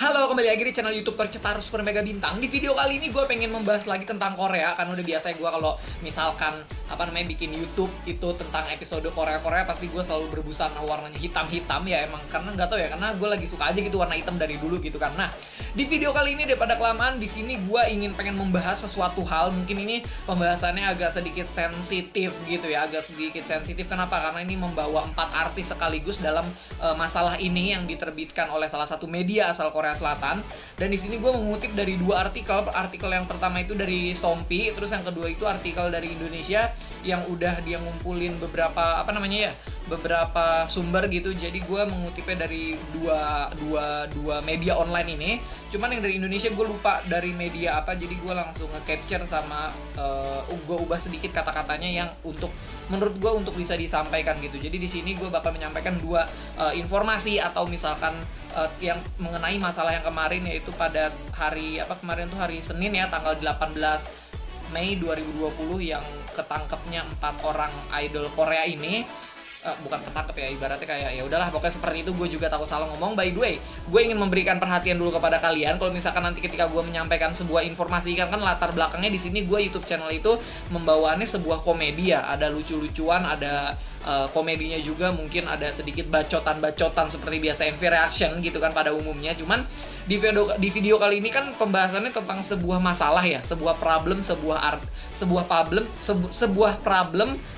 Halo, kembali lagi di channel YouTube Percetar Super Mega Bintang. Di video kali ini gue pengen membahas lagi tentang Korea. Karena udah biasa gue kalau misalkan bikin YouTube itu tentang episode Korea-Korea, pasti gue selalu berbusana warnanya hitam-hitam ya emang. Karena nggak tahu ya, karena gue lagi suka aja gitu warna hitam dari dulu gitu kan. Nah, di video kali ini daripada kelamaan, di sini gue pengen membahas sesuatu hal. Mungkin ini pembahasannya agak sedikit sensitif gitu ya, agak sedikit sensitif. Kenapa? Karena ini membawa 4 artis sekaligus dalam masalah ini yang diterbitkan oleh salah satu media asal Korea Selatan. Dan di sini gue mengutip dari 2 artikel. Artikel yang pertama itu dari Sompi, terus yang kedua itu artikel dari Indonesia yang udah dia ngumpulin beberapa beberapa sumber gitu. Jadi gue mengutipnya dari dua media online ini. Cuman yang dari Indonesia gue lupa dari media apa, jadi gue langsung nge-capture sama gue ubah sedikit kata-katanya yang menurut gue untuk bisa disampaikan gitu. Jadi di sini gue bakal menyampaikan 2 informasi atau misalkan yang mengenai masalah yang kemarin, yaitu pada hari kemarin tuh hari Senin ya, tanggal 18 Mei 2020 yang ketangkepnya 4 orang idol Korea ini. Bukan ketangkep ya, ibaratnya kayak ya udahlah pokoknya seperti itu. Gue juga takut salah ngomong. By the way, gue ingin memberikan perhatian dulu kepada kalian. Kalau misalkan nanti ketika gue menyampaikan sebuah informasi, kan latar belakangnya di sini gue YouTube channel itu membawaannya sebuah komedi ya, ada lucu-lucuan, ada komedinya juga, mungkin ada sedikit bacotan-bacotan seperti biasa MV reaction gitu kan pada umumnya. Cuman di video kali ini kan pembahasannya tentang sebuah masalah ya, sebuah problem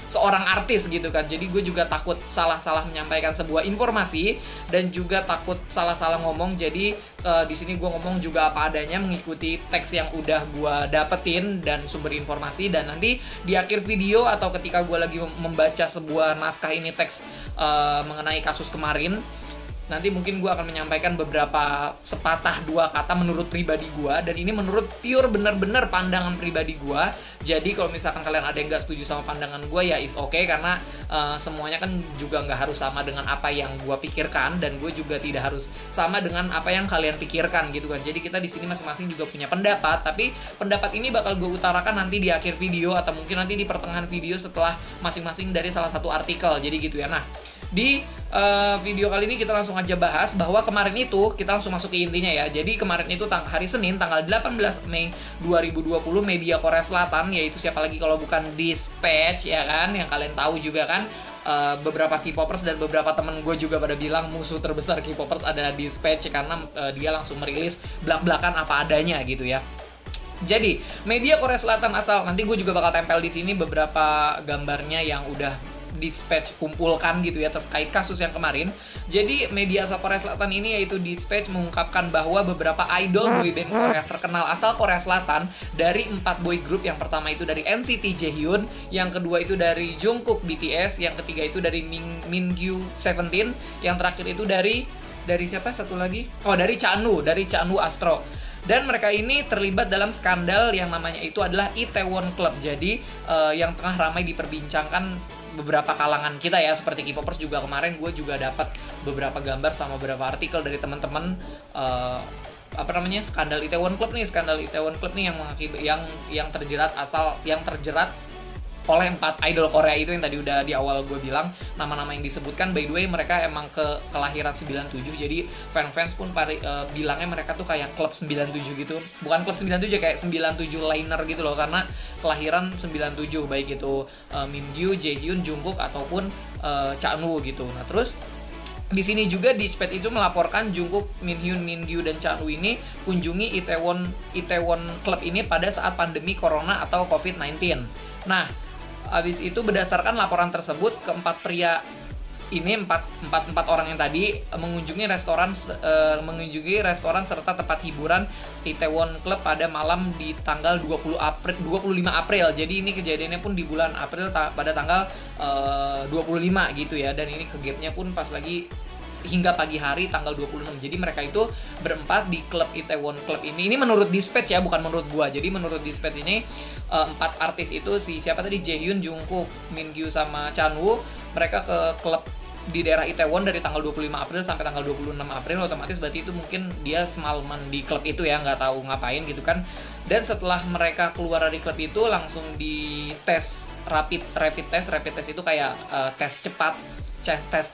seorang artis gitu kan. Jadi gue juga takut salah-salah menyampaikan sebuah informasi dan juga takut salah-salah ngomong. Jadi di sini gue ngomong juga apa adanya, mengikuti teks yang udah gue dapetin dan sumber informasi. Dan nanti di akhir video atau ketika gue lagi membaca sebuah naskah ini, teks mengenai kasus kemarin, nanti mungkin gue akan menyampaikan beberapa sepatah 2 kata menurut pribadi gue. Dan ini menurut pure bener-bener pandangan pribadi gue. Jadi kalau misalkan kalian ada yang gak setuju sama pandangan gue, ya is okay. Karena semuanya kan juga gak harus sama dengan apa yang gue pikirkan, dan gue juga tidak harus sama dengan apa yang kalian pikirkan gitu kan. Jadi kita di sini masing-masing juga punya pendapat, tapi pendapat ini bakal gue utarakan nanti di akhir video atau mungkin nanti di pertengahan video setelah masing-masing dari salah satu artikel. Jadi gitu ya. Nah, di video kali ini kita langsung aja bahas bahwa kemarin itu, kita langsung masuk ke intinya ya. Jadi kemarin itu hari Senin tanggal 18 Mei 2020, media Korea Selatan, yaitu siapa lagi kalau bukan Dispatch ya kan, yang kalian tahu juga kan. Beberapa K-popers dan beberapa temen gue juga pada bilang musuh terbesar K-popers ada Dispatch, karena dia langsung merilis blak-blakan apa adanya gitu ya. Jadi media Korea Selatan asal, nanti gue juga bakal tempel di sini beberapa gambarnya yang udah Dispatch kumpulkan gitu ya terkait kasus yang kemarin. Jadi media asal Korea Selatan ini yaitu Dispatch mengungkapkan bahwa beberapa idol boyband Korea terkenal asal Korea Selatan dari 4 boy group, yang pertama itu dari NCT Jaehyun, yang kedua itu dari Jungkook BTS, yang ketiga itu dari Mingyu 17, yang terakhir itu dari siapa satu lagi? Oh, dari Chanwoo Astro. Dan mereka ini terlibat dalam skandal yang namanya itu adalah Itaewon Club. Jadi yang tengah ramai diperbincangkan beberapa kalangan kita ya, seperti K-popers juga. Kemarin gue juga dapat beberapa gambar sama beberapa artikel dari teman-teman skandal Itaewon Club nih yang terjerat oleh 4 idol Korea itu yang tadi udah di awal gue bilang nama-nama yang disebutkan. By the way, mereka emang kelahiran 97, jadi fans pun bilangnya mereka tuh kayak klub 97 gitu. Bukan klub 97, kayak 97 liner gitu loh, karena kelahiran 97, baik itu Mingyu, Jaehyun, Jungkook ataupun Chanwoo gitu. Nah, terus di sini juga Dispatch itu melaporkan Jungkook, Minhyun, Mingyu, dan Chanwoo ini kunjungi Itaewon Club ini pada saat pandemi Corona atau COVID-19. Nah, habis itu berdasarkan laporan tersebut, keempat pria ini, empat orang yang tadi mengunjungi restoran serta tempat hiburan Itaewon Club pada malam di tanggal 25 April. Jadi ini kejadiannya pun di bulan April pada tanggal 25 gitu ya. Dan ini ke-gapnya pun pas lagi hingga pagi hari tanggal 26. Jadi mereka itu berempat di klub Itaewon Club ini. Ini menurut Dispatch ya, bukan menurut gua. Jadi menurut Dispatch ini 4 artis itu, siapa tadi, Jaehyun, Jungkook, Mingyu sama Chanwoo, mereka ke klub di daerah Itaewon dari tanggal 25 April sampai tanggal 26 April. Otomatis berarti itu mungkin dia semalaman di klub itu ya, nggak tahu ngapain gitu kan. Dan setelah mereka keluar dari klub itu langsung dites rapid test itu kayak tes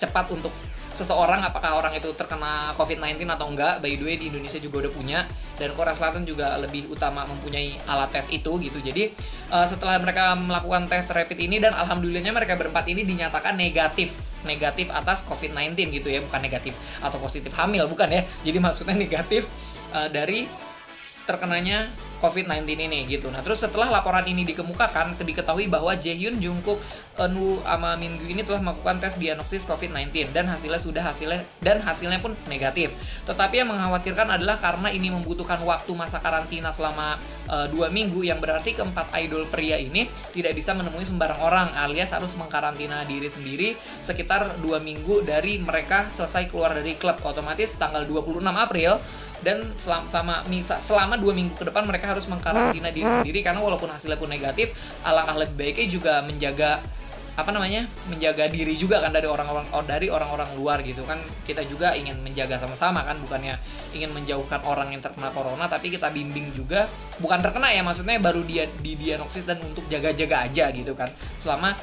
cepat untuk seseorang apakah orang itu terkena COVID-19 atau enggak. By the way, di Indonesia juga udah punya, dan Korea Selatan juga lebih utama mempunyai alat tes itu gitu. Jadi setelah mereka melakukan tes rapid ini, dan alhamdulillahnya mereka berempat ini dinyatakan negatif atas COVID-19 gitu ya, bukan negatif atau positif hamil, bukan ya. Jadi maksudnya negatif dari terkenanya COVID-19 ini gitu. Nah, terus setelah laporan ini dikemukakan, diketahui bahwa Jaehyun, Jungkook, Eunwoo, sama Mingyu ini telah melakukan tes diagnosis COVID-19 dan hasilnya pun negatif. Tetapi yang mengkhawatirkan adalah karena ini membutuhkan waktu masa karantina selama 2 minggu, yang berarti keempat idol pria ini tidak bisa menemui sembarang orang, alias harus mengkarantina diri sendiri sekitar 2 minggu dari mereka selesai keluar dari klub. Otomatis tanggal 26 April dan selama 2 minggu ke depan mereka harus mengkarantina diri sendiri, karena walaupun hasilnya pun negatif, alangkah lebih baiknya juga menjaga diri juga kan dari orang-orang luar gitu kan. Kita juga ingin menjaga sama-sama kan, bukannya ingin menjauhkan orang yang terkena corona, tapi kita bimbing juga, bukan terkena ya, maksudnya baru dia didiagnosis dan untuk jaga-jaga aja gitu kan selama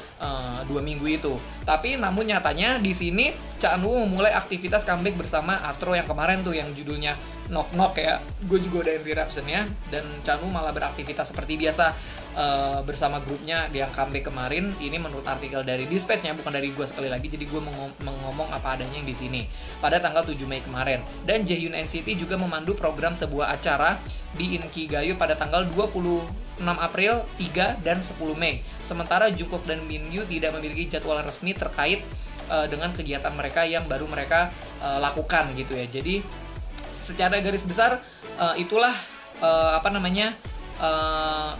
2 minggu itu. Tapi namun nyatanya di sini Cha Eun-woo memulai aktivitas comeback bersama Astro yang kemarin tuh yang judulnya Knock Knock ya. Gue juga udah MV Reaction-nya, dan Cha Eun-woo malah beraktivitas seperti biasa bersama grupnya yang comeback kemarin. Ini menurut artikel dari Dispatch-nya, bukan dari gue sekali lagi, jadi gue mengomong apa adanya yang di sini. Pada tanggal 7 Mei kemarin. Dan Jaehyun NCT juga memandu program sebuah acara di Inkigayo pada tanggal 26 April, 3 dan 10 Mei. Sementara Jungkook dan Mingyu tidak memiliki jadwal resmi terkait dengan kegiatan mereka yang baru mereka lakukan gitu ya. Jadi secara garis besar itulah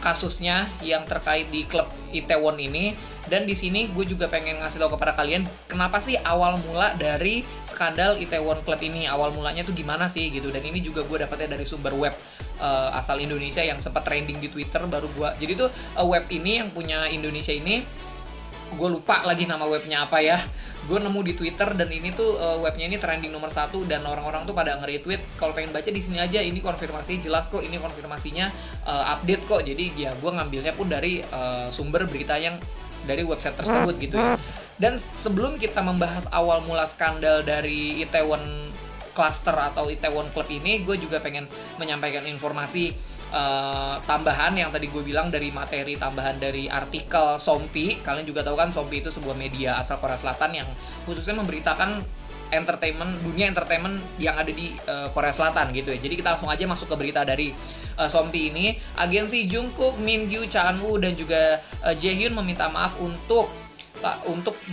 kasusnya yang terkait di klub Itaewon ini. Dan di sini gue juga pengen ngasih tahu kepada kalian kenapa sih awal mula dari skandal Itaewon Club ini, awal mulanya tuh gimana sih gitu. Dan ini juga gue dapetnya dari sumber web asal Indonesia yang sempat trending di Twitter baru gue. Jadi tuh web ini yang punya Indonesia ini, gue lupa lagi nama webnya apa ya. Gue nemu di Twitter, dan ini tuh webnya ini trending nomor 1, dan orang-orang tuh pada nge-retweet. Kalau pengen baca di sini aja, ini konfirmasi jelas kok, ini konfirmasinya update kok. Jadi ya gue ngambilnya pun dari sumber berita yang dari website tersebut gitu ya. Dan sebelum kita membahas awal mula skandal dari Itaewon Cluster atau Itaewon Club ini, gue juga pengen menyampaikan informasi tambahan yang tadi gue bilang dari materi tambahan dari artikel Sompi. Kalian juga tahu kan Sompi itu sebuah media asal Korea Selatan yang khususnya memberitakan dunia entertainment yang ada di Korea Selatan gitu ya. Jadi kita langsung aja masuk ke berita dari Sompi ini. Agensi Jungkook, Mingyu, Cha Eun-woo dan juga Jaehyun meminta maaf untuk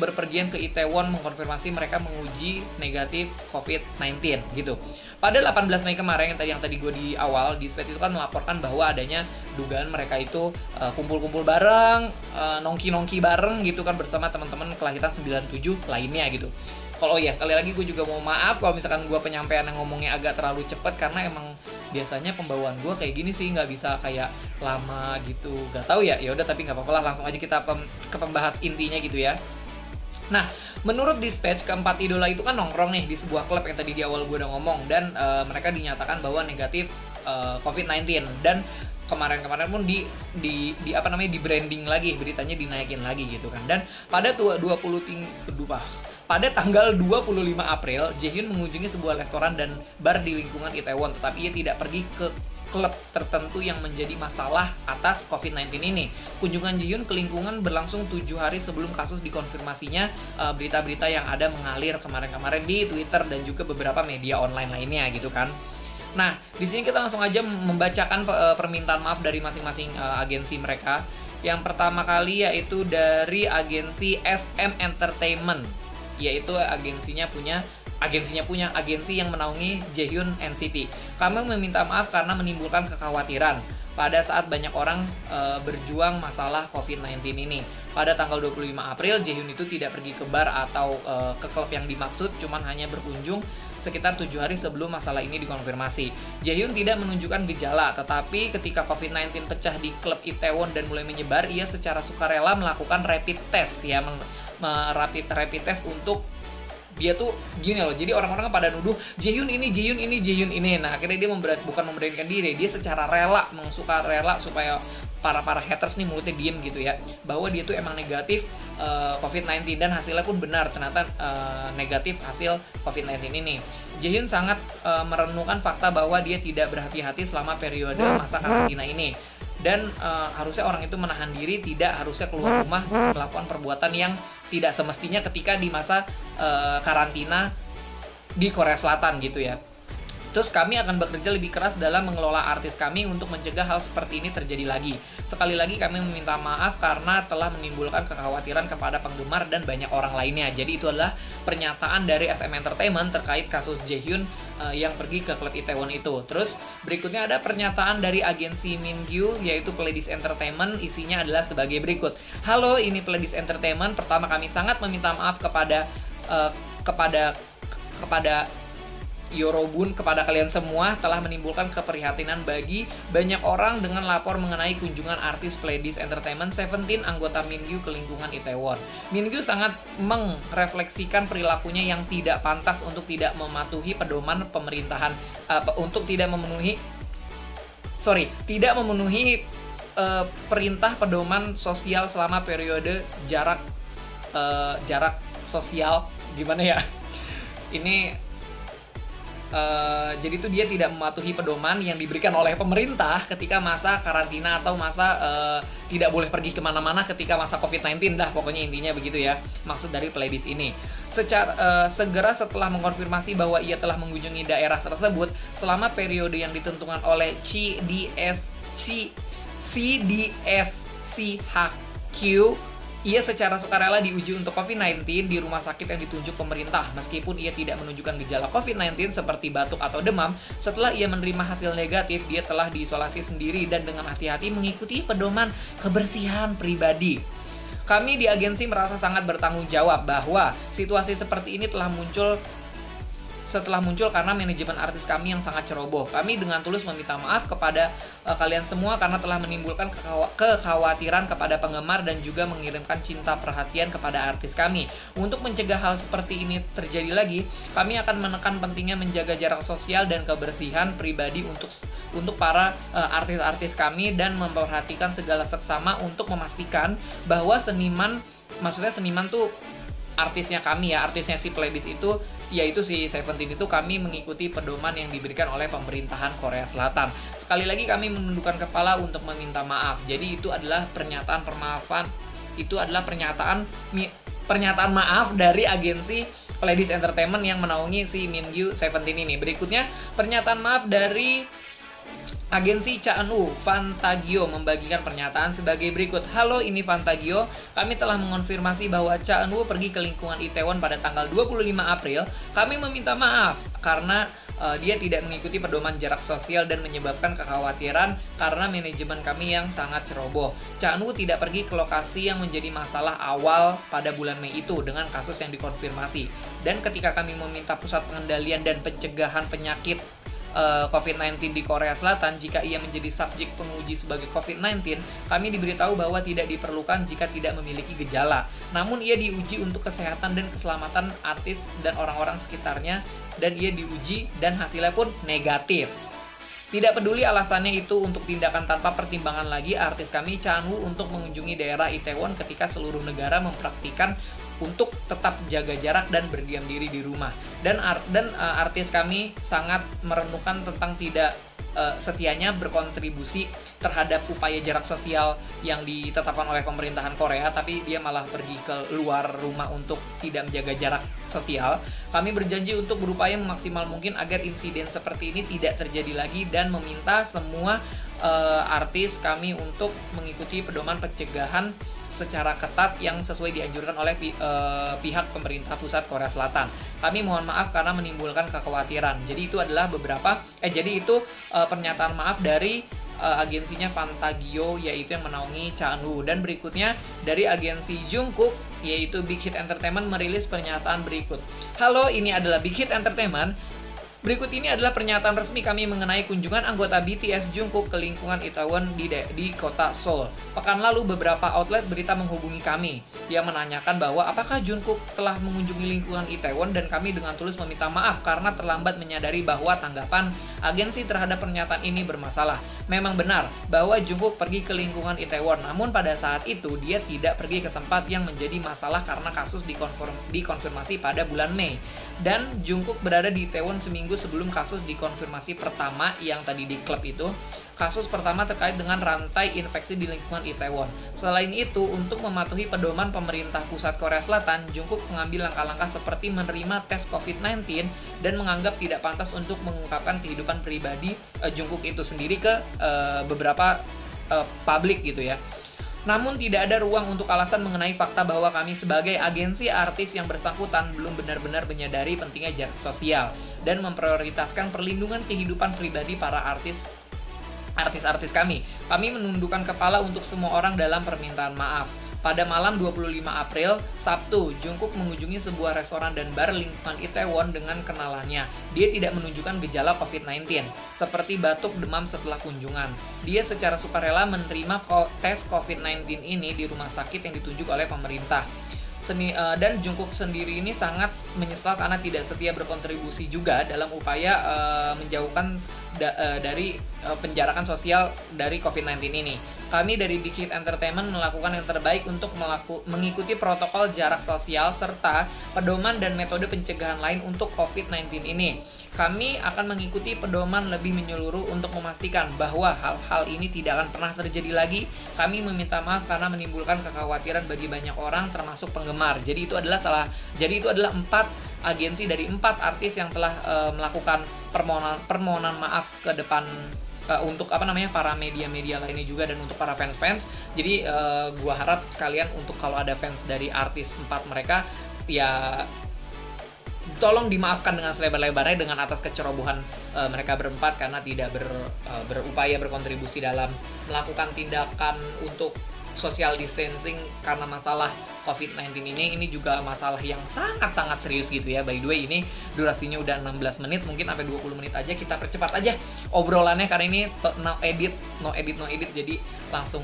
berpergian ke Itaewon, mengkonfirmasi mereka menguji negatif COVID-19 gitu. Pada 18 Mei kemarin yang tadi gue di awal di Dispatch itu kan melaporkan bahwa adanya dugaan mereka itu kumpul-kumpul bareng, nongki-nongki bareng gitu kan bersama teman-teman kelahiran 97 lainnya gitu. Kalau ya sekali lagi gue juga mau maaf kalau misalkan gue penyampaian yang ngomongnya agak terlalu cepet, karena emang biasanya pembawaan gue kayak gini sih, nggak bisa kayak lama gitu. Gak tahu ya, ya udah, tapi nggak apa-apa lah, langsung aja kita ke pembahas intinya gitu ya. Nah, menurut Dispatch, keempat idola itu kan nongkrong nih di sebuah klub yang tadi di awal gue udah ngomong, dan mereka dinyatakan bahwa negatif COVID-19, dan kemarin-kemarin pun di branding lagi, beritanya dinaikin lagi gitu kan. Dan pada pada tanggal 25 April, Jaehyun mengunjungi sebuah restoran dan bar di lingkungan Itaewon, tetapi ia tidak pergi ke klub tertentu yang menjadi masalah atas COVID-19 ini. Kunjungan Jaehyun ke lingkungan berlangsung 7 hari sebelum kasus dikonfirmasinya. Berita-berita yang ada mengalir kemarin-kemarin di Twitter dan juga beberapa media online lainnya gitu kan. Nah, di sini kita langsung aja membacakan permintaan maaf dari masing-masing agensi mereka. Yang pertama kali yaitu dari agensi SM Entertainment, yaitu agensi yang menaungi Jaehyun NCT. Kami meminta maaf karena menimbulkan kekhawatiran pada saat banyak orang berjuang masalah COVID-19 ini. Pada tanggal 25 April, Jaehyun itu tidak pergi ke bar atau ke klub yang dimaksud, cuman hanya berkunjung sekitar 7 hari sebelum masalah ini dikonfirmasi. Jaehyun tidak menunjukkan gejala, tetapi ketika COVID-19 pecah di klub Itaewon dan mulai menyebar, ia secara sukarela melakukan rapid test ya, rapid test untuk dia tuh gini loh. Jadi orang-orang pada nuduh Jaehyun ini. Nah, akhirnya dia bukan memberanikan diri, dia secara rela, sukarela supaya para haters nih mulutnya diem gitu ya, bahwa dia tuh emang negatif COVID-19 dan hasilnya pun benar, ternyata negatif hasil COVID-19 ini. Jaehyun sangat merenungkan fakta bahwa dia tidak berhati-hati selama periode masa karantina ini. Dan harusnya orang itu menahan diri, tidak harusnya keluar rumah melakukan perbuatan yang tidak semestinya ketika di masa karantina di Korea Selatan gitu ya. Terus kami akan bekerja lebih keras dalam mengelola artis kami untuk mencegah hal seperti ini terjadi lagi. Sekali lagi kami meminta maaf karena telah menimbulkan kekhawatiran kepada penggemar dan banyak orang lainnya. Jadi itu adalah pernyataan dari SM Entertainment terkait kasus Jaehyun yang pergi ke klub Itaewon itu. Terus berikutnya ada pernyataan dari agensi Mingyu yaitu Pledis Entertainment, isinya adalah sebagai berikut. Halo, ini Pledis Entertainment. Pertama, kami sangat meminta maaf kepada Yorobun, kepada kalian semua telah menimbulkan keprihatinan bagi banyak orang dengan lapor mengenai kunjungan artis Pledis Entertainment 17 anggota Mingyu ke lingkungan Itaewon. Mingyu sangat merefleksikan perilakunya yang tidak pantas untuk tidak mematuhi pedoman pemerintahan, tidak memenuhi perintah pedoman sosial selama periode jarak sosial, gimana ya? Ini jadi itu dia tidak mematuhi pedoman yang diberikan oleh pemerintah ketika masa karantina atau masa tidak boleh pergi kemana-mana ketika masa COVID-19 dah, pokoknya intinya begitu ya maksud dari Pledis ini. Segera setelah mengkonfirmasi bahwa ia telah mengunjungi daerah tersebut selama periode yang ditentukan oleh CDSCHQ, ia secara sukarela diuji untuk COVID-19 di rumah sakit yang ditunjuk pemerintah. Meskipun ia tidak menunjukkan gejala COVID-19 seperti batuk atau demam, setelah ia menerima hasil negatif, dia telah diisolasi sendiri dan dengan hati-hati mengikuti pedoman kebersihan pribadi. Kami di agensi merasa sangat bertanggung jawab bahwa situasi seperti ini telah muncul karena manajemen artis kami yang sangat ceroboh. Kami dengan tulus meminta maaf kepada kalian semua karena telah menimbulkan kekhawatiran kepada penggemar dan juga mengirimkan cinta perhatian kepada artis kami. Untuk mencegah hal seperti ini terjadi lagi, kami akan menekan pentingnya menjaga jarak sosial dan kebersihan pribadi untuk para artis-artis kami dan memperhatikan segala seksama untuk memastikan bahwa seniman tuh artisnya kami ya, artisnya si Pledis itu, yaitu si Seventeen itu, kami mengikuti pedoman yang diberikan oleh pemerintahan Korea Selatan. Sekali lagi kami menundukkan kepala untuk meminta maaf. Jadi itu adalah pernyataan maaf dari agensi Pledis Entertainment yang menaungi si Mingyu 17 ini. Berikutnya pernyataan maaf dari agensi Cha Eun-woo. Fantagio membagikan pernyataan sebagai berikut. Halo, ini Fantagio. Kami telah mengonfirmasi bahwa Cha Eun-woo pergi ke lingkungan Itaewon pada tanggal 25 April. Kami meminta maaf karena dia tidak mengikuti pedoman jarak sosial dan menyebabkan kekhawatiran karena manajemen kami yang sangat ceroboh. Cha Eun-woo tidak pergi ke lokasi yang menjadi masalah awal pada bulan Mei itu dengan kasus yang dikonfirmasi. Dan ketika kami meminta pusat pengendalian dan pencegahan penyakit COVID-19 di Korea Selatan, jika ia menjadi subjek penguji sebagai COVID-19, kami diberitahu bahwa tidak diperlukan jika tidak memiliki gejala. Namun ia diuji untuk kesehatan dan keselamatan artis dan orang-orang sekitarnya, dan ia diuji dan hasilnya pun negatif. Tidak peduli alasannya itu untuk tindakan tanpa pertimbangan lagi, artis kami Cha Eun-woo untuk mengunjungi daerah Itaewon ketika seluruh negara mempraktikkan untuk tetap jaga jarak dan berdiam diri di rumah. Dan artis kami sangat merenungkan tentang tidak setianya berkontribusi terhadap upaya jarak sosial yang ditetapkan oleh pemerintahan Korea, tapi dia malah pergi ke luar rumah untuk tidak menjaga jarak sosial. Kami berjanji untuk berupaya memaksimal mungkin agar insiden seperti ini tidak terjadi lagi dan meminta semua artis kami untuk mengikuti pedoman pencegahan secara ketat yang sesuai dianjurkan oleh pihak pemerintah pusat Korea Selatan. Kami mohon maaf karena menimbulkan kekhawatiran. Jadi itu adalah pernyataan maaf dari agensinya Fantagio, yaitu yang menaungi Cha Eun-woo. Dan berikutnya dari agensi Jungkook, yaitu Big Hit Entertainment, merilis pernyataan berikut. Halo, ini adalah Big Hit Entertainment. Berikut ini adalah pernyataan resmi kami mengenai kunjungan anggota BTS Jungkook ke lingkungan Itaewon di kota Seoul. Pekan lalu beberapa outlet berita menghubungi kami yang menanyakan bahwa apakah Jungkook telah mengunjungi lingkungan Itaewon, dan kami dengan tulus meminta maaf karena terlambat menyadari bahwa tanggapan agensi terhadap pernyataan ini bermasalah. Memang benar bahwa Jungkook pergi ke lingkungan Itaewon, namun pada saat itu dia tidak pergi ke tempat yang menjadi masalah karena kasus dikonfirmasi pada bulan Mei. Dan Jungkook berada di Itaewon seminggu sebelum kasus dikonfirmasi pertama yang tadi di klub itu. Kasus pertama terkait dengan rantai infeksi di lingkungan Itaewon. Selain itu, untuk mematuhi pedoman pemerintah pusat Korea Selatan, Jungkook mengambil langkah-langkah seperti menerima tes COVID-19 dan menganggap tidak pantas untuk mengungkapkan kehidupan pribadi Jungkook itu sendiri ke beberapa publik gitu ya. Namun tidak ada ruang untuk alasan mengenai fakta bahwa kami sebagai agensi artis yang bersangkutan belum benar-benar menyadari pentingnya jarak sosial dan memprioritaskan perlindungan kehidupan pribadi para artis-artis kami. Kami menundukkan kepala untuk semua orang dalam permintaan maaf. Pada malam 25 April, Sabtu, Jungkook mengunjungi sebuah restoran dan bar lingkungan Itaewon dengan kenalannya. Dia tidak menunjukkan gejala COVID-19, seperti batuk, demam setelah kunjungan. Dia secara sukarela menerima tes COVID-19 ini di rumah sakit yang ditunjuk oleh pemerintah. Dan Jungkook sendiri ini sangat menyesal karena tidak setia berkontribusi juga dalam upaya menjauhkan dari penjarakan sosial dari COVID-19 ini. Kami dari Big Hit Entertainment melakukan yang terbaik untuk mengikuti protokol jarak sosial serta pedoman dan metode pencegahan lain untuk COVID-19 ini. Kami akan mengikuti pedoman lebih menyeluruh untuk memastikan bahwa hal-hal ini tidak akan pernah terjadi lagi. Kami meminta maaf karena menimbulkan kekhawatiran bagi banyak orang termasuk penggemar. Jadi itu adalah 4 agensi dari 4 artis yang telah melakukan permohonan maaf ke depan untuk para media-media lainnya juga dan untuk para fans-fans. Jadi gua harap sekalian untuk kalau ada fans dari artis 4 mereka ya tolong dimaafkan dengan selebar-lebarnya dengan atas kecerobohan mereka berempat karena tidak berupaya berkontribusi dalam melakukan tindakan untuk social distancing karena masalah COVID-19 ini juga masalah yang sangat-sangat serius gitu ya. By the way, ini durasinya udah 16 menit, mungkin sampai 20 menit aja kita percepat aja obrolannya karena ini no edit, jadi langsung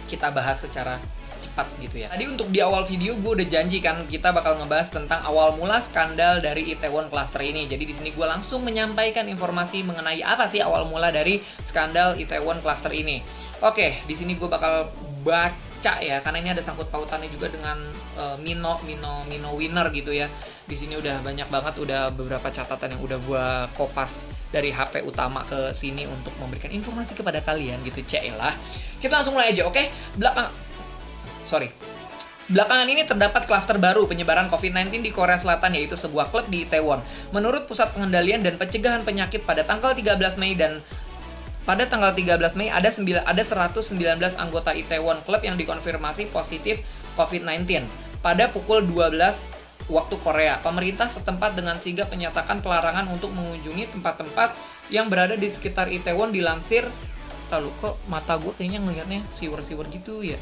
kita bahas secara cepat gitu ya. Tadi untuk di awal video gue udah janji kan kita bakal ngebahas tentang awal mula skandal dari Itaewon Cluster ini. Jadi di sini gue langsung menyampaikan informasi mengenai apa sih awal mula dari skandal Itaewon Cluster ini. Oke, di sini gue bakal baca ya karena ini ada sangkut pautannya juga dengan Mino Winner gitu ya. Di sini udah banyak banget, udah beberapa catatan yang udah gue kopas dari HP utama ke sini untuk memberikan informasi kepada kalian gitu. Cailah. Kita langsung mulai aja, oke? Belakangan ini terdapat klaster baru penyebaran COVID-19 di Korea Selatan, yaitu sebuah klub di Itaewon. Menurut Pusat Pengendalian dan Pencegahan Penyakit pada tanggal 13 Mei ada 119 anggota Itaewon Club yang dikonfirmasi positif COVID-19. Pada pukul 12 waktu Korea, pemerintah setempat dengan sigap menyatakan pelarangan untuk mengunjungi tempat-tempat yang berada di sekitar Itaewon. Dilansir, lalu kok mata gue kayaknya ngelihatnya siwer-siwer gitu ya.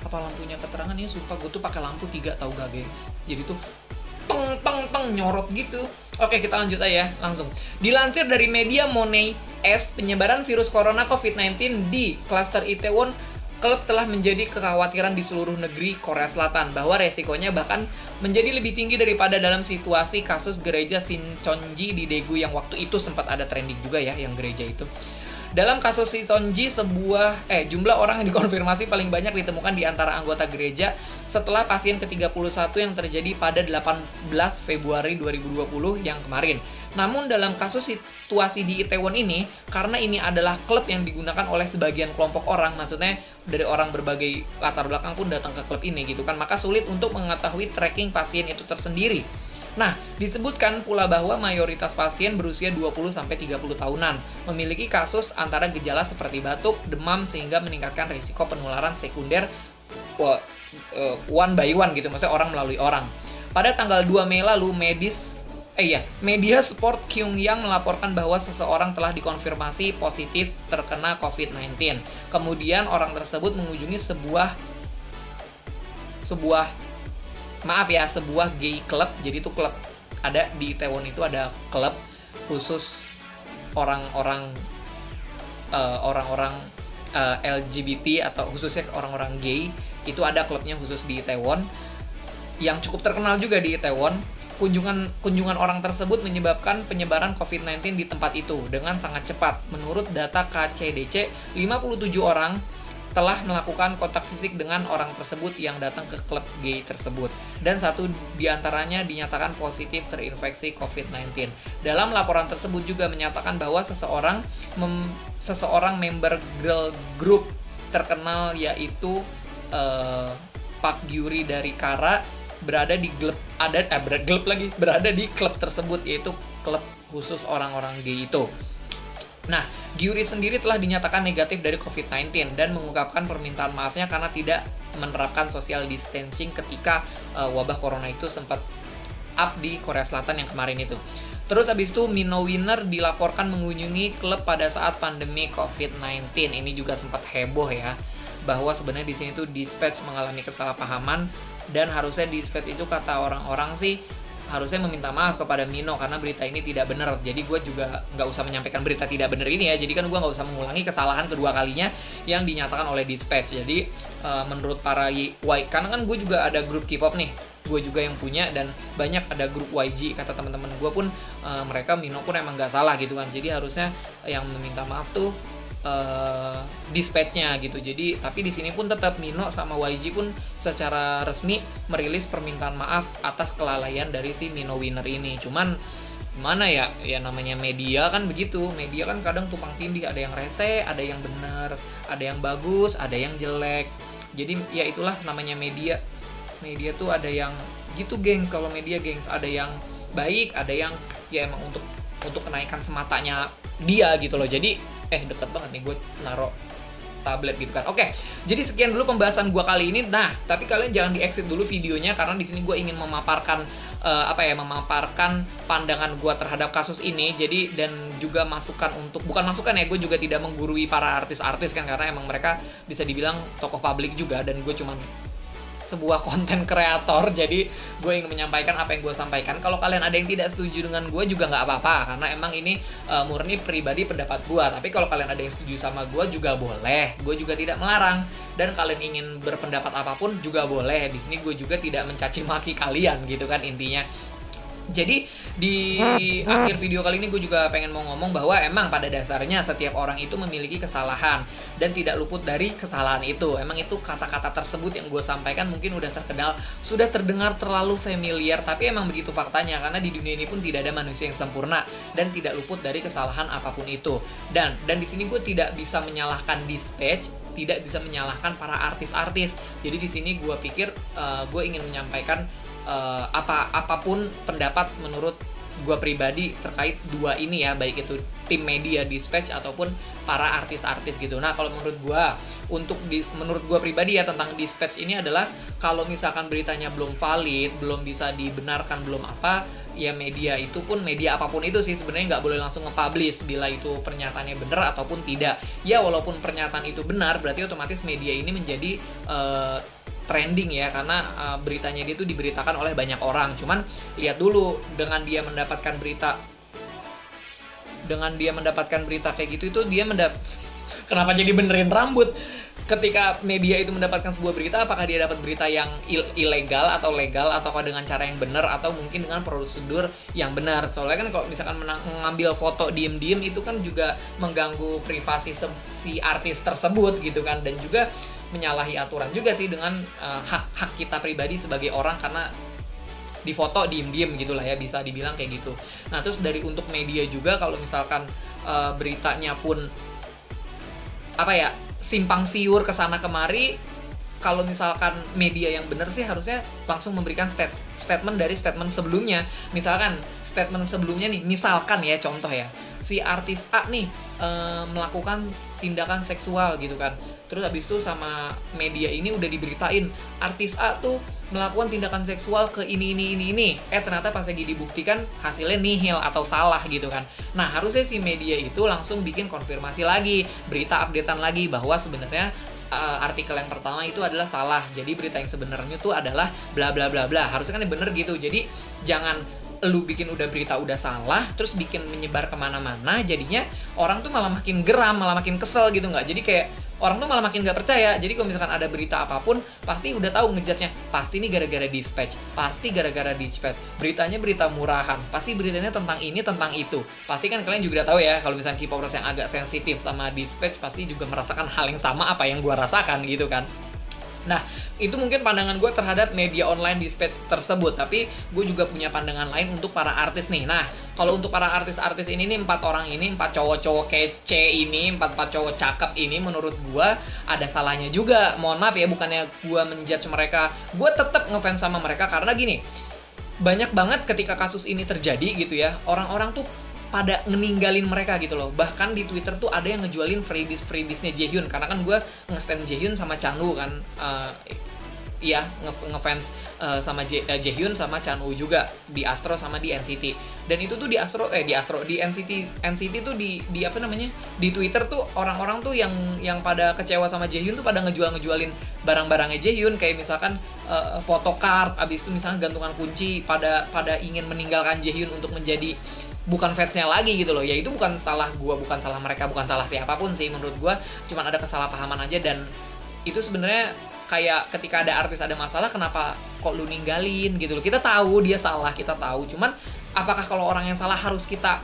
Apa lampunya keterangan ini suka gue tuh pakai lampu 3 tau gak guys. Jadi tuh teng nyorot gitu. Oke, kita lanjut aja langsung. Dilansir dari media Money S, penyebaran virus corona COVID-19 di klaster Itaewon Club telah menjadi kekhawatiran di seluruh negeri Korea Selatan, bahwa resikonya bahkan menjadi lebih tinggi daripada dalam situasi kasus gereja Sincheonji di Daegu yang waktu itu sempat ada trending juga ya yang gereja itu. Dalam kasus Sincheonji, jumlah orang yang dikonfirmasi paling banyak ditemukan di antara anggota gereja setelah pasien ke-31 yang terjadi pada 18 Februari 2020 yang kemarin. Namun dalam kasus situasi di Itaewon ini, karena ini adalah klub yang digunakan oleh sebagian kelompok orang, maksudnya dari orang berbagai latar belakang pun datang ke klub ini gitu kan, maka sulit untuk mengetahui tracking pasien itu tersendiri. Nah, disebutkan pula bahwa mayoritas pasien berusia 20-30 tahunan, memiliki kasus antara gejala seperti batuk, demam, sehingga meningkatkan risiko penularan sekunder one by one gitu, maksudnya orang melalui orang. Pada tanggal 2 Mei lalu, media sport Kyungyang melaporkan bahwa seseorang telah dikonfirmasi positif terkena COVID-19. Kemudian orang tersebut mengunjungi sebuah gay club. Jadi itu klub ada di Itaewon, itu ada klub khusus orang-orang LGBT atau khususnya orang-orang gay. Itu ada klubnya khusus di Itaewon yang cukup terkenal juga di Itaewon. kunjungan orang tersebut menyebabkan penyebaran COVID-19 di tempat itu dengan sangat cepat. Menurut data KCDC, 57 orang telah melakukan kontak fisik dengan orang tersebut yang datang ke klub gay tersebut, dan 1 diantaranya dinyatakan positif terinfeksi COVID-19. Dalam laporan tersebut juga menyatakan bahwa seseorang member girl group terkenal yaitu Park Gyuri dari Kara berada di klub tersebut, yaitu klub khusus orang-orang gay itu. Nah, Gyuri sendiri telah dinyatakan negatif dari COVID-19 dan mengungkapkan permintaan maafnya karena tidak menerapkan social distancing ketika wabah corona itu sempat up di Korea Selatan yang kemarin itu. Terus abis itu Mino Winner dilaporkan mengunjungi klub pada saat pandemi COVID-19. Ini juga sempat heboh ya, bahwa sebenarnya di sini tuh Dispatch mengalami kesalahpahaman, dan harusnya Dispatch itu kata orang-orang sih harusnya meminta maaf kepada Mino karena berita ini tidak benar. Jadi gue juga nggak usah menyampaikan berita tidak benar ini ya. Jadi kan gue nggak usah mengulangi kesalahan kedua kalinya yang dinyatakan oleh Dispatch. Jadi menurut para karena kan gue juga ada grup K-pop nih, gue juga yang punya, dan banyak ada grup YG, kata teman-teman gue pun mereka Mino pun emang nggak salah gitu kan. Jadi harusnya yang meminta maaf tuh Dispatch-nya gitu. Jadi tapi di sini pun tetap Mino sama YG pun secara resmi merilis permintaan maaf atas kelalaian dari si Mino Winner ini. Cuman gimana ya namanya media kan begitu. Media kan kadang tumpang tindih, ada yang rese, ada yang benar, ada yang bagus, ada yang jelek. Jadi ya itulah namanya media. Media tuh ada yang gitu, geng. Kalau media, gengs, ada yang baik, ada yang ya emang untuk kenaikan sematanya dia gitu loh. Jadi deket banget nih gue naro tablet gitu kan. Oke, jadi sekian dulu pembahasan gue kali ini. Nah, tapi kalian jangan di-exit dulu videonya karena di sini gue ingin memaparkan memaparkan pandangan gue terhadap kasus ini. Jadi dan juga masukan bukan masukan ya, gue juga tidak menggurui para artis-artis kan, karena emang mereka bisa dibilang tokoh publik juga, dan gue cuman sebuah konten kreator. Jadi gue ingin menyampaikan apa yang gue sampaikan. Kalau kalian ada yang tidak setuju dengan gue juga nggak apa-apa, karena emang ini murni pribadi pendapat gue. Tapi kalau kalian ada yang setuju sama gue juga boleh, gue juga tidak melarang. Dan kalian ingin berpendapat apapun juga boleh. Di sini gue juga tidak mencaci maki kalian gitu kan intinya. Jadi di akhir video kali ini gue juga pengen mau ngomong bahwa emang pada dasarnya setiap orang itu memiliki kesalahan dan tidak luput dari kesalahan itu. Emang itu kata-kata tersebut yang gue sampaikan mungkin sudah terdengar terlalu familiar, tapi emang begitu faktanya, karena di dunia ini pun tidak ada manusia yang sempurna dan tidak luput dari kesalahan apapun itu. Dan di sini gue tidak bisa menyalahkan Dispatch, tidak bisa menyalahkan para artis-artis. Jadi di sini gue pikir gue ingin menyampaikan apapun pendapat menurut gue pribadi terkait dua ini ya, baik itu tim media Dispatch ataupun para artis-artis gitu. Nah, kalau menurut gue pribadi ya tentang Dispatch ini adalah kalau misalkan beritanya belum valid, belum bisa dibenarkan, belum apa, ya media itu pun, media apapun itu sih sebenarnya nggak boleh langsung nge-publish bila itu pernyataannya benar ataupun tidak. Ya walaupun pernyataan itu benar, berarti otomatis media ini menjadi trending ya, karena beritanya dia tuh diberitakan oleh banyak orang. Cuman lihat dulu, dengan dia mendapatkan berita kayak gitu, itu dia kenapa jadi benerin rambut? Ketika media itu mendapatkan sebuah berita, apakah dia dapat berita yang ilegal atau legal, ataukah dengan cara yang benar, atau mungkin dengan prosedur yang benar? Soalnya kan kalau misalkan mengambil foto diem-diem itu kan juga mengganggu privasi si artis tersebut gitu kan, dan juga menyalahi aturan juga sih dengan hak kita pribadi sebagai orang, karena difoto diem-diem gitulah ya, bisa dibilang kayak gitu. Nah, terus untuk media juga, kalau misalkan beritanya pun simpang siur kesana kemari, kalau misalkan media yang benar sih harusnya langsung memberikan statement dari statement sebelumnya. Misalkan statement sebelumnya nih, misalkan ya contoh ya, si artis A nih melakukan tindakan seksual gitu kan, terus habis itu sama media ini udah diberitain artis A tuh melakukan tindakan seksual ke ini, ternyata pas lagi dibuktikan hasilnya nihil atau salah gitu kan. Nah, harusnya si media itu langsung bikin konfirmasi lagi, berita updatean lagi bahwa sebenarnya artikel yang pertama itu adalah salah, jadi berita yang sebenarnya tuh adalah bla bla bla bla. Harusnya kan bener gitu. Jadi jangan lu bikin berita udah salah terus bikin menyebar kemana-mana, jadinya orang tuh malah makin geram, malah makin kesel gitu. Nggak, jadi kayak orang tuh malah makin nggak percaya. Jadi kalau misalkan ada berita apapun, pasti udah tahu ngejudge-nya, pasti ini gara-gara dispatch, pasti gara-gara dispatch, beritanya berita murahan, pasti beritanya tentang ini, tentang itu. Pasti kan kalian juga udah tahu ya, kalau misalkan K-popers yang agak sensitif sama dispatch, pasti juga merasakan hal yang sama apa yang gue rasakan gitu kan. Nah, itu mungkin pandangan gue terhadap media online dispatch tersebut. Tapi gue juga punya pandangan lain untuk para artis nih. Nah, kalau untuk para artis-artis ini nih, 4 orang ini, 4 cowok-cowok kece ini, 4 cowok cakep ini, menurut gue ada salahnya juga. Mohon maaf ya, bukannya gue menjudge mereka, gue tetap ngefans sama mereka karena gini, banyak banget ketika kasus ini terjadi gitu ya, orang-orang tuh pada ngeninggalin mereka gitu loh. Bahkan di Twitter tuh ada yang ngejualin freebies-nya Jaehyun, karena kan gue nge-stan Jaehyun sama Chanwoo kan. Iya, ngefans sama Jaehyun sama Chanwoo juga di Astro sama di NCT. Dan itu tuh di NCT tuh di apa namanya? Di Twitter tuh orang-orang tuh yang pada kecewa sama Jaehyun tuh pada ngejualin barang-barangnya Jaehyun, kayak misalkan photocard, abis itu misalnya gantungan kunci, pada ingin meninggalkan Jaehyun untuk menjadi bukan fansnya lagi gitu loh. Ya itu bukan salah gue, bukan salah mereka, bukan salah siapapun sih. Menurut gue cuman ada kesalahpahaman aja. Dan itu sebenarnya kayak ketika ada artis ada masalah, kenapa kok lu ninggalin gitu loh. Kita tahu dia salah, kita tahu, cuman apakah kalau orang yang salah harus kita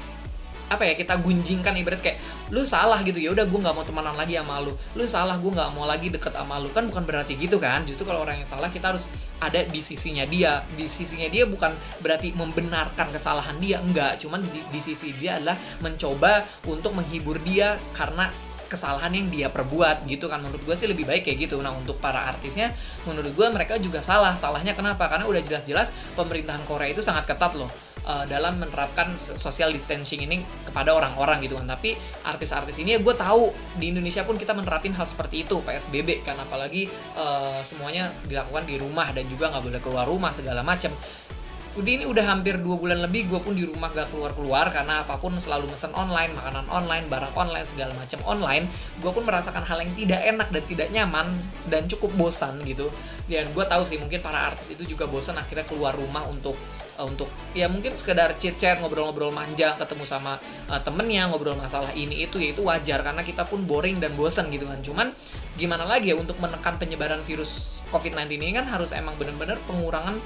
kita gunjingkan, ibarat kayak lu salah gitu, ya udah gue nggak mau temenan lagi sama lu salah, gue nggak mau lagi deket sama lu, kan bukan berarti gitu kan. Justru kalau orang yang salah kita harus ada di sisinya dia. Di sisinya dia bukan berarti membenarkan kesalahan dia, enggak, cuman di sisi dia adalah mencoba untuk menghibur dia karena kesalahan yang dia perbuat gitu kan. Menurut gue sih lebih baik kayak gitu. Nah, untuk para artisnya, menurut gue mereka juga salah. Salahnya kenapa? Karena udah jelas-jelas pemerintahan Korea itu sangat ketat loh dalam menerapkan social distancing ini kepada orang-orang gitu kan. Tapi artis-artis ini ya gue tahu di Indonesia pun kita menerapin hal seperti itu, PSBB kan, apalagi semuanya dilakukan di rumah dan juga nggak boleh keluar rumah segala macam. Ini udah hampir 2 bulan lebih gue pun di rumah gak keluar-keluar karena apapun selalu mesen online, makanan online, barang online, segala macam online. Gue pun merasakan hal yang tidak enak dan tidak nyaman dan cukup bosan gitu. Dan gue tahu sih mungkin para artis itu juga bosan akhirnya keluar rumah untuk ya mungkin sekedar chit-chat, ngobrol-ngobrol manja, ketemu sama temennya, ngobrol masalah ini itu, ya itu wajar karena kita pun boring dan bosan gitu kan. Cuman gimana lagi ya, untuk menekan penyebaran virus COVID-19 ini kan harus emang bener-bener pengurangan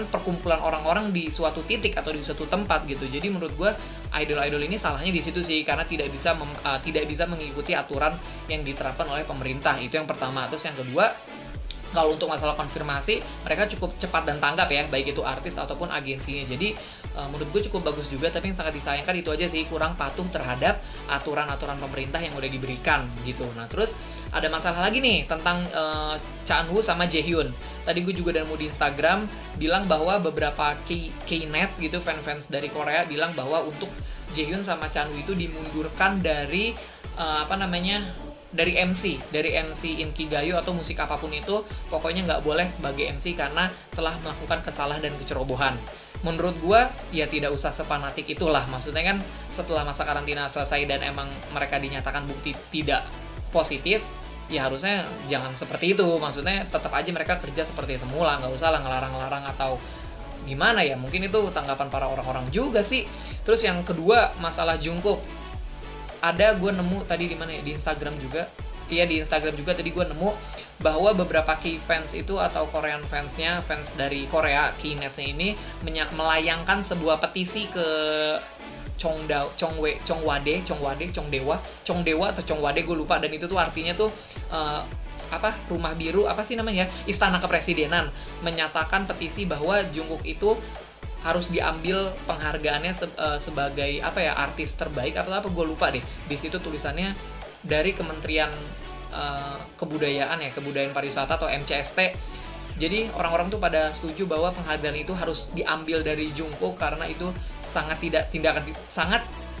perkumpulan orang-orang di suatu titik atau di suatu tempat gitu. Jadi menurut gue idol-idol ini salahnya di situ sih, karena tidak bisa mengikuti aturan yang diterapkan oleh pemerintah. Itu yang pertama. Terus yang kedua, kalau untuk masalah konfirmasi, mereka cukup cepat dan tanggap ya, baik itu artis ataupun agensinya. Jadi menurut gue cukup bagus juga, tapi yang sangat disayangkan itu aja sih, kurang patuh terhadap aturan-aturan pemerintah yang udah diberikan gitu. Nah, terus ada masalah lagi nih tentang Chanwoo sama Jaehyun. Tadi gue juga nemu di Instagram bilang bahwa beberapa K-nets gitu, fans dari Korea bilang bahwa untuk Jaehyun sama Chanwoo itu dimundurkan dari dari MC Inkigayo atau musik apapun itu, pokoknya nggak boleh sebagai MC karena telah melakukan kesalahan dan kecerobohan. Menurut gua ya tidak usah sepanatik itulah. Maksudnya kan setelah masa karantina selesai dan emang mereka dinyatakan bukti tidak positif, ya harusnya jangan seperti itu. Maksudnya tetap aja mereka kerja seperti semula, nggak usah lah ngelarang-larang atau gimana ya. Mungkin itu tanggapan para orang-orang juga sih. Terus yang kedua, masalah Jungkook. Ada gue nemu tadi di mana ya, di Instagram juga. Iya, di Instagram juga tadi gue nemu bahwa beberapa K-fans itu atau Korean fansnya, fans dari Korea, K-netsnya ini melayangkan sebuah petisi ke Chongdewa atau Chongwade, gue lupa. Dan itu tuh artinya tuh rumah biru, apa sih namanya, istana kepresidenan, menyatakan petisi bahwa Jungkook itu harus diambil penghargaannya sebagai artis terbaik atau apa, gue lupa deh. Di situ tulisannya dari Kementerian Kebudayaan Pariwisata atau MCST. Jadi orang-orang tuh pada setuju bahwa penghargaan itu harus diambil dari Jungkook karena itu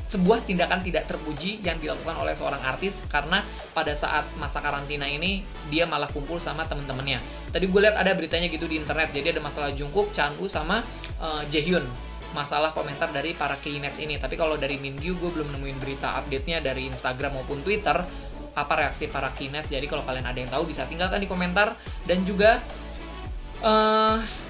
sebuah tindakan tidak terpuji yang dilakukan oleh seorang artis, karena pada saat masa karantina ini dia malah kumpul sama temen-temennya. Tadi gue lihat ada beritanya gitu di internet, jadi ada masalah Jungkook, Chanwoo sama Jaehyun, masalah komentar dari para K-nets ini. Tapi kalau dari Mingyu gue belum nemuin berita update-nya dari Instagram maupun Twitter apa reaksi para K-nets. Jadi kalau kalian ada yang tahu bisa tinggalkan di komentar. Dan juga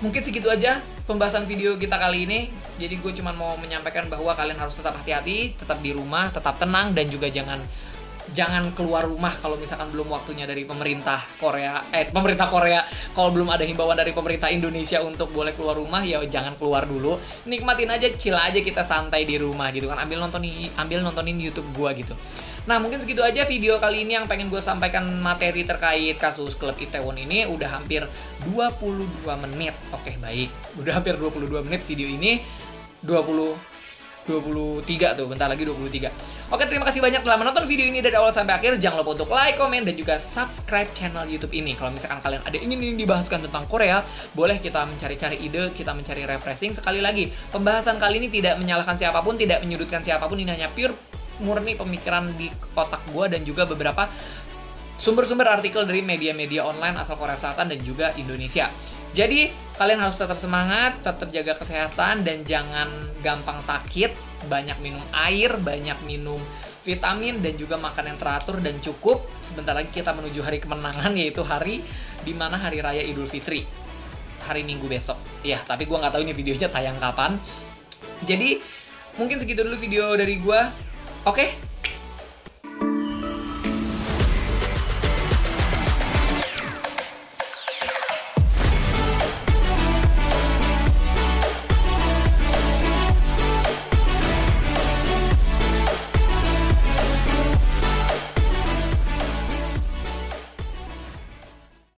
mungkin segitu aja pembahasan video kita kali ini. Jadi gue cuma mau menyampaikan bahwa kalian harus tetap hati-hati, tetap di rumah, tetap tenang, dan juga jangan jangan keluar rumah kalau misalkan belum waktunya dari pemerintah Korea. Pemerintah Korea, kalau belum ada himbauan dari pemerintah Indonesia untuk boleh keluar rumah, ya jangan keluar dulu. Nikmatin aja, chill aja, kita santai di rumah gitu kan. Ambil nontonin YouTube gua gitu. Nah, mungkin segitu aja video kali ini yang pengen gue sampaikan materi terkait kasus klub Itaewon ini. Udah hampir 22 menit. Oke, baik. Udah hampir 22 menit video ini. 23 tuh, bentar lagi 23. Oke, terima kasih banyak telah menonton video ini dari awal sampai akhir. Jangan lupa untuk like, komen, dan juga subscribe channel YouTube ini. Kalau misalkan kalian ada ingin dibahaskan tentang Korea, boleh kita mencari-cari ide, kita mencari refreshing. Sekali lagi, pembahasan kali ini tidak menyalahkan siapapun, tidak menyudutkan siapapun, ini hanya pure murni pemikiran di otak gue dan juga beberapa sumber-sumber artikel dari media-media online asal Korea Selatan dan juga Indonesia. Jadi, kalian harus tetap semangat, tetap jaga kesehatan, dan jangan gampang sakit. Banyak minum air, banyak minum vitamin, dan juga makan yang teratur dan cukup. Sebentar lagi kita menuju hari kemenangan, yaitu hari dimana hari raya Idul Fitri. Hari Minggu besok. Ya, tapi gue nggak tahu ini videonya tayang kapan. Jadi, mungkin segitu dulu video dari gue. Oke,